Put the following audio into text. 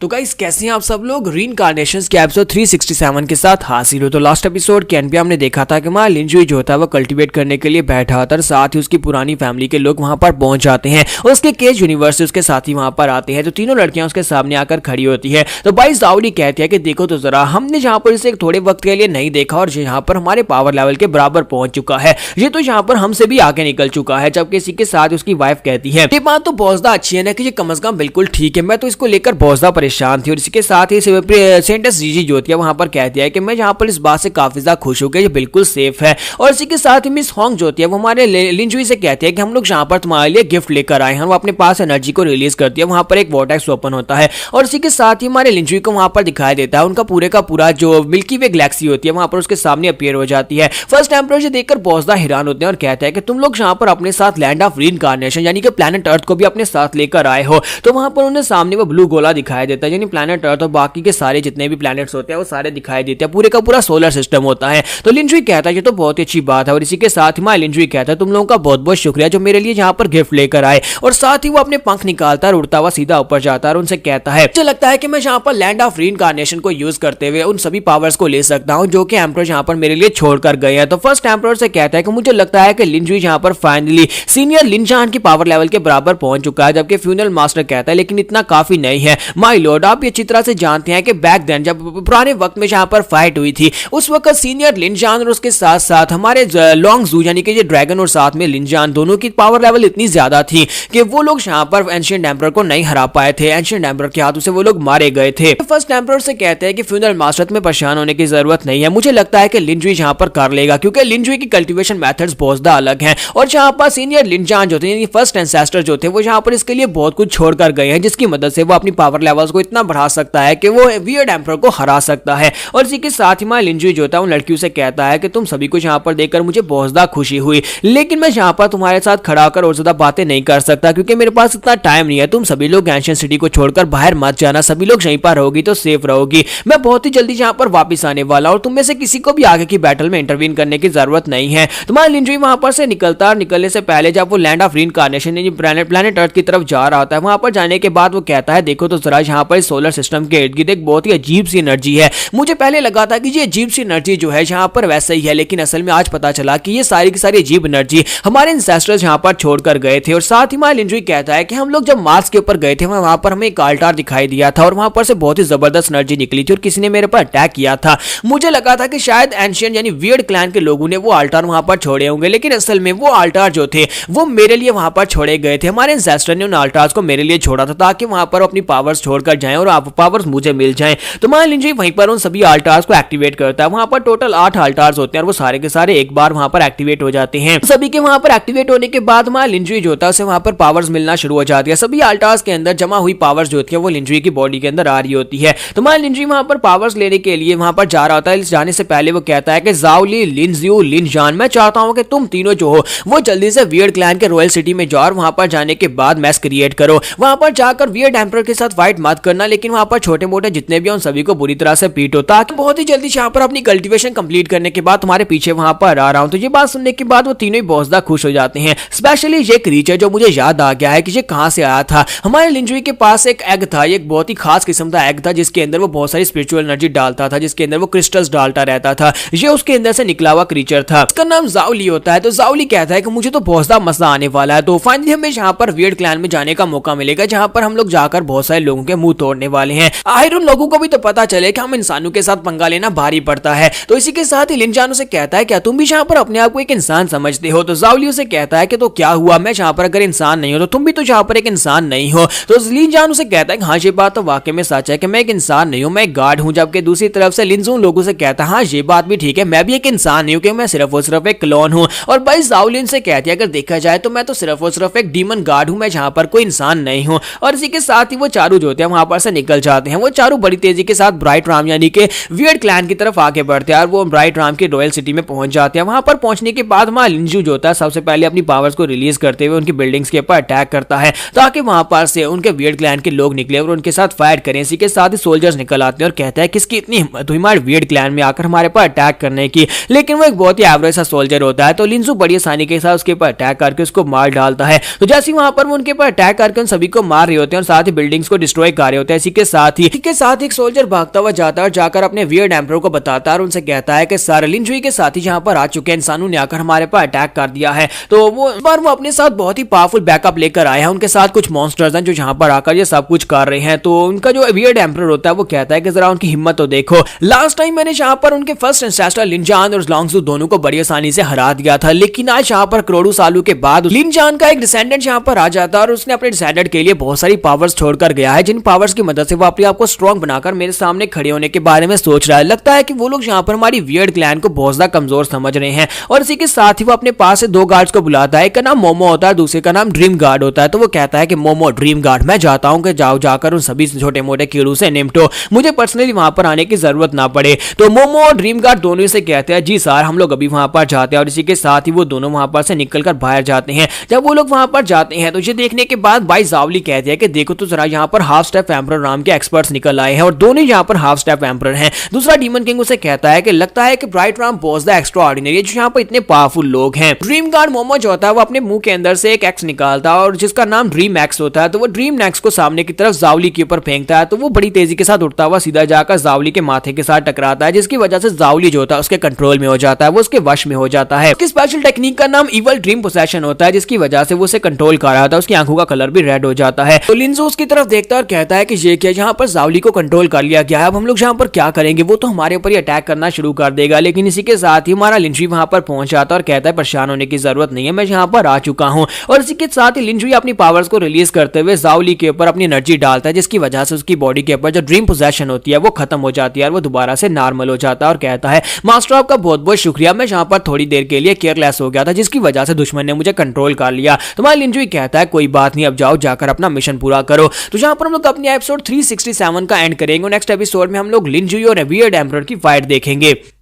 तो गाइस कैसे हैं आप सब लोग। रीइंकार्नेशंस के एपिसोड 367 के साथ हाजिर हो। तो लास्ट एपिसोड के एंड पे हमने देखा था कि हमारा लिंजुई जो होता है वो कल्टीवेट करने के लिए बैठा था, साथ ही उसकी पुरानी फैमिली के लोग वहां पर पहुंच जाते हैं और उसके केज यूनिवर्स से उसके साथी वहां पर आते हैं। तो तीनों लड़कियां उसके सामने आकर खड़ी होती है। तो भाई जाओली कहती है कि देखो तो जरा, हमने जहां पर इसे थोड़े वक्त के लिए नहीं देखा और यहाँ पर हमारे पावर लेवल के बराबर पहुंच चुका है, ये तो यहाँ पर हमसे भी आगे निकल चुका है। जबकि इसी के साथ उसकी वाइफ कहती है ये बात तो बहुत ज्यादा अच्छी है ना कि ये कम से कम बिल्कुल ठीक है, मैं तो इसको लेकर बहुत ज्यादा परेशान थी। और इसी के साथ ही सेंटस जीजी जो होती है वहां पर कहती है कि मैं यहाँ पर इस बात से काफी ज्यादा खुश हूँ कि ये बिल्कुल सेफ है। और इसी के साथ ही मिस होंग जो होती है वो हमारे लिंजुई से कहती है कि हम लोग यहाँ पर तुम्हारे लिए गिफ्ट लेकर आए हैं। वो अपने पास एनर्जी को रिलीज करती है, वहां पर एक वॉर्टेक्स ओपन होता है और इसी के साथ ही हमारे लिंजुई को वहां पर दिखाई देता है उनका पूरे का पूरा जो मिल्की वे गैलेक्सी होती है वहां पर उसके सामने अपीयर हो जाती है। फर्स्ट एम्परर से देखकर बहुत ज्यादा हैरान होते हैं और कहते हैं कि तुम लोग यहाँ पर अपने साथ लैंड ऑफ रीइंकार्नेशन यानी कि प्लैनेट अर्थ को भी अपने साथ लेकर आए हो। तो वहां पर उन्हें सामने वो ब्लू गोला दिखाई देता है, यानी प्लैनेट अर्थ और बाकी के सारे जितने भी प्लैनेट्स होते हैं वो सारे दिखाई देते हैं, पूरे का पूरा सोलर सिस्टम होता है। तो लिंजुई कहता है ये तो बहुत ही अच्छी बात है। और इसी के साथ ही मैं लिंजुई कहता है तुम लोगों का बहुत बहुत शुक्रिया जो मेरे लिए यहाँ पर गिफ्ट लेकर आए। और साथ ही वो अपने पंख निकालता है, उड़ता हुआ सीधा ऊपर जाता है और उनसे कहता है मुझे लगता है कि मैं यहाँ पर लैंड ऑफ रीइंकार्नेशन को यूज करते हुए उन सभी पावर्स को ले सकता हूँ जो कि एम्परर यहाँ पर मेरे लिए छोड़कर गए हैं। तो फर्स्ट एम्परर से कहता है कि मुझे लगता है कि लिंजुई यहाँ पर फाइनली सीनियर लिनजान की पावर लेवल के बराबर पहुंच चुका है। जबकि फ्यूनल मास्टर कहता है लेकिन इतना काफी नहीं है माय लॉर्ड, आप ये अच्छी तरह से जानते हैं कि बैक देन जब पुराने वक्त में जहां पर फाइट हुई थी उस वक्त सीनियर लिनजान और उसके साथ साथ हमारे लॉन्ग जू यानी कि ये ड्रैगन और साथ में लिनजान दोनों की पावर लेवल इतनी ज्यादा थी कि वो लोग यहां पर एंशिएंट एम्परर को नहीं हरा पाए थे, एंशिएंट एम्परर के हाथों से वो लोग मारे गए थे। फर्स्ट एम्परर से कहते हैं कि फ्यूनल मास्टर में परेशान होने की जरूरत नहीं है, मुझे लगता है कि लिंजुई यहां पर कर लेगा क्योंकि लिंजुई की कल्टीवेशन मेथड्स बहुत ज्यादा अलग हैं। और जहां पर सीनियर लिनजान जो थे यानी फर्स्ट एंसेस्टर जो थे वो यहां पर इसके लिए बहुत कुछ छोड़कर गए हैं जिसकी मदद से वो अपनी पावर लेवल्स को इतना बढ़ा सकता है कि वो वियर्ड एम्परर को हरा सकता है। और इसी के साथ ही मैं लिंजुई जो था उन लड़कियों से कहता है कि तुम सभी को यहाँ पर देखकर मुझे बहुत ज्यादा खुशी हुई, लेकिन मैं यहाँ पर तुम्हारे साथ खड़ा होकर और ज्यादा बातें नहीं कर सकता क्योंकि मेरे पास इतना टाइम नहीं है। तुम सभी लोग एंशिएंट सिटी को छोड़कर बाहर मत जाना, सभी लोग यहीं पर रहोगी तो सेफ रहोगी। मैं बहुत ही जल्दी यहाँ पर वापस आने वाला और तुम में से किसी को भी आगे की बैटल में इंटरवीन करने की जरूरत नहीं है। तुम्हारा लिंजुई वहां पर से निकलता और निकलने से पहले जब वो लैंड ऑफ रीइंकार्नेशन यानी प्लैनेट अर्थ की तरफ जा रहा होता है वहां पर जाने के बाद वो कहता है देखो तो जरा यहाँ पर सोलर सिस्टम के इर्द गिर्द एक बहुत ही अजीब सी एनर्जी है। मुझे पहले लगा था कि ये अजीब सी एनर्जी जो है यहाँ पर वैसे ही है, लेकिन असल में आज पता चला कि ये सारी की सारी अजीब एनर्जी हमारे इंसेस्टर्स यहाँ पर छोड़कर गए थे। और साथ ही हमारा लिंजुई कहता है कि हम लोग जब मार्स के ऊपर गए थे वहां पर हमें एक आल्टार दिखाई दिया था और वहां पर से बहुत ही जबरदस्त एनर्जी निकली थी और किसी ने मेरे पर अटैक किया था। मुझे लगा था कि शायद एंशिएंट यानी वियर्ड क्लैन के लोगों ने वो आल्टार वहां पर छोड़े होंगे, लेकिन असल में वो आल्टार जो थे वो मेरे लिए वहां पर छोड़े गए थे। हमारे इंसेस्टर ने उन आल्टार्स को मेरे लिए छोड़ा था ताकि वहां पर अपनी पावर्स छोड़कर जाएं और आप पावर्स मुझे मिल जाएं। तो हमारा लिंजुई वहीं पर उन सभी आल्टार्स को एक्टिवेट करता है। वहां पर टोटल 8 आल्टार्स होते हैं और वो सारे के सारे एक बार वहां पर एक्टिवेट हो जाते हैं। सभी के वहां पर एक्टिवेट होने के बाद हमारा लिंजुई जो होता है उसे वहां पर पावर्स मिलना शुरू हो जाती है। सभी आल्टार्स के अंदर जमा हुई पावर्स जो होती है वो लिंजुई की बॉडी के अंदर आ रही होती है। तो हमारा लिंजुई वहां पर पावर्स लेने के लिए वहां पर जा रहा होता है। जाने से पहले वो कहता है कि जाओली, लिनजियो, लिनजान, मैं चाहता हूं कि तुम तीनों जो हो वो जल्दी से वियर्ड क्लैन के रॉयल सिटी में जाओ और वहां पर जाने के बाद मैस क्रिएट करो। वहां पर जाकर वियर्ड एम्परर के साथ फाइट मत करना, लेकिन वहां पर छोटे मोटे जितने भी उन सभी को बुरी तरह से पीटो ताकि बहुत ही जल्दी यहाँ पर अपनी कल्टीवेशन कंप्लीट करने के बाद तुम्हारे पीछे वहां पर आ रहा हूं। तो ये बात सुनने के बाद वो तीनों ही बहुत ज्यादा खुश हो जाते हैं। स्पेशली ये क्रीचर जो मुझे याद आ गया है कि ये कहां से आया था। हमारे लिंजुई के पास एक एग था, एक बहुत ही खास किस्म का एग था जिसके अंदर वो बहुत सारी स्पिरिचुअल एनर्जी डालता था, जिसके अंदर वो क्रिस्टल्स डालता रहता था। ये उसके अंदर से निकला हुआ क्रीचर था, उसका नाम जाओली होता है। तो जाओली कहता है कि मुझे तो बहुत ज्यादा मजा आने वाला है। तो फाइनली हमें यहाँ पर वियर्ड क्लैन में जाने का मौका मिलेगा जहां पर हम लोग जाकर बहुत सारे लोगों के मुंह तोड़ने वाले हैं। आखिर उन लोगों को भी तो पता चले कि हम इंसानों के साथ पंगा लेना भारी पड़ता है। तो इसी के साथ ही लिनजान उसे कहता है क्या तुम भी यहाँ पर अपने आप को एक इंसान समझते हो। तो जाओली उसे कहता है कि तो क्या हुआ, मैं यहाँ पर अगर इंसान नहीं हो तो तुम भी तो यहाँ पर एक इंसान नहीं हो। तो लिनजान उसे कहता है हाँ ये बात तो वाकई में सच है कि मैं एक इंसान नहीं हूँ, मैं एक गार्ड हूँ। जबकि दूसरी तरफ से लिनजून लोगों से कहता है हाँ ये बात भी ठीक है, मैं भी एक इंसान नहीं हूँ कि मैं सिर्फ और सिर्फ एक क्लोन हूँ। और भाई जाओलिन से कहती है अगर देखा जाए तो मैं तो सिर्फ और सिर्फ एक डीमन गार्ड हूँ, मैं यहाँ पर कोई इंसान नहीं हूँ। और इसी के साथ ही वो चारों जो होते हैं वहां पर से निकल जाते हैं। वो चारों बड़ी तेजी के साथ ब्राइट राम यानी कि वियर्ड क्लैन की तरफ आगे बढ़ते हैं और वो ब्राइट राम की रॉयल सिटी में पहुंच जाते हैं। वहां पर पहुंचने के बाद हमारा लिंजू जो होता है सबसे पहले अपनी पावर्स को रिलीज करते हुए उनकी बिल्डिंग्स के ऊपर अटैक करता है ताकि वहां पर से उनके वियर्ड क्लैन के लोग निकले और उनके साथ फाइट करें। इसी के साथ ही सोल्जर्स निकल आते हैं और कहते हैं किसकी इतनी हिम्मत हुई हमारे वियर्ड क्लैन में आकर हमारे पर अटैक करने की। लेकिन वो एक बहुत ही एवरेज सा सोल्जर होता है। तो लिंजू बड़ी आसानी के साथ उसके ऊपर अटैक करके उसको मार डालता है। तो जैसे वहां पर वो उनके ऊपर अटैक करके उन सभी को मार रहे होते हैं और साथ ही बिल्डिंग्स को डिस्ट्रॉय कर जा रहे होते हैं। इसी के साथ ही एक सोल्जर भागता हुआ जाता है और जाकर अपने वियर्ड एम्परर को बताता है और उनसे कहता है कि सर लिंजुई के साथी यहाँ पर आ चुके हैं, इंसानों ने आकर हमारे पर अटैक कर दिया है। तो वो अपने साथ बहुत ही पावरफुल बैकअप लेकर आए हैं, उनके साथ कुछ मॉन्स्टर्स हैं जो यहाँ पर आकर ये सब कुछ कर रहे हैं। तो उनका जो वियर्ड एम्परर होता है वो कहता है कि जरा उनकी हिम्मत तो देखो, लास्ट टाइम मैंने यहाँ पर उनके फर्स्ट एंसेस्टर लिनजान और लॉन्गजू दोनों को बड़ी आसानी से हरा दिया था, लेकिन आज यहाँ पर करोड़ों सालों के बाद लिनजान का एक डिसेंडेंट यहाँ पर आ जाता है और उसने अपने डिसेंडेंट के लिए बहुत सारी पावर्स छोड़कर गया है, जिन पावर्स की मदद से वो अपने आप को स्ट्रॉन्ग बनाकर मेरे सामने खड़े होने के बारे में सोच रहा है। लगता है कि वो लोग यहाँ पर हमारी वियर्ड क्लैन को बहुत ज्यादा कमजोर समझ रहे हैं। और इसी के साथ ही वो अपने पास से दो गार्ड्स को बुलाता है, एक का नाम मोमो होता है, दूसरे का नाम ड्रीम गार्ड होता है। तो वो कहता है कि मोमो, ड्रीम गार्ड, मैं चाहता हूं कि जाओ जाकर उन सभी छोटे मोटे कीड़ों से निपटो, मुझे पर्सनली वहां पर आने की जरूरत ना पड़े। तो मोमो और ड्रीम गार्ड दोनों से कहते हैं जी सर, हम लोग अभी वहां पर जाते हैं। और इसी के साथ ही वो दोनों वहां पर से निकलकर बाहर जाते हैं। जब वो लोग वहां पर जाते हैं तो ये देखने के बाद भाई जावली कहते हैं कि देखो तो जरा यहाँ पर हाफ स्टेप एम्परर नाम के एक्सपर्ट्स निकल आए हैं और दोनों यहाँ पर हाफ स्टेप एम्परर हैं। दूसरा डीमन किंग उसे कहता है कि लगता है कि bright Ram boss the extra ordinary, जो यहाँ पर इतने पावरफुल लोग हैं। ड्रीम गार्ड मोमो जो होता है वो अपने मुंह के अंदर से एक एक्स निकालता है और जिसका नाम ड्रीम एक्स होता है। तो वो ड्रीम एक्स को सामने की तरफ जावली के ऊपर फेंकता है। तो वो बड़ी तेजी के साथ उड़ता हुआ सीधा जाकर जावली के माथे के साथ टकराता है, जिसकी वजह से जावली जो होता है उसके कंट्रोल में हो जाता है, वो उसके वश में हो जाता है। उसकी स्पेशल टेक्निक का नाम इवल ड्रीम पोसेशन होता है, जिसकी वजह से वो उसे कंट्रोल कर रहा था। उसकी आंखों का कलर भी रेड हो जाता है। तो लिंजो उसकी तरफ देखता है और कहता है कि ये क्या, यहाँ पर जावली को कंट्रोल कर लिया गया है, अब हम लोग यहाँ पर क्या करेंगे, वो तो हमारे ऊपर ही अटैक करना शुरू कर देगा। लेकिन इसी के साथ ही हमारा लिंजुई वहां पर पहुंच जाता है और कहता है परेशान होने की जरूरत नहीं है, मैं यहाँ पर आ चुका हूँ। और इसी के साथ ही लिंजुई अपनी पावर्स को रिलीज करते हुए जावली के ऊपर अपनी एनर्जी डालता है, जिसकी वजह से उसकी बॉडी के ऊपर जो ड्रीम पोजेशन होती है वो खत्म हो जाती है और वो दोबारा से नॉर्मल हो जाता है। और कहता है मास्टर आपका बहुत बहुत शुक्रिया, मैं यहाँ पर थोड़ी देर के लिए केयरलेस हो गया था, जिसकी वजह से दुश्मन ने मुझे कंट्रोल कर लिया। तो हमारा लिंजुई कहता है कोई बात नहीं, अब जाओ जाकर अपना मिशन पूरा करो। तो यहाँ पर हम लोग अपनी एपिसोड 367 का एंड करेंगे। नेक्स्ट एपिसोड में हम लोग लिंजुई और वियर्ड एम्परर की फाइट देखेंगे।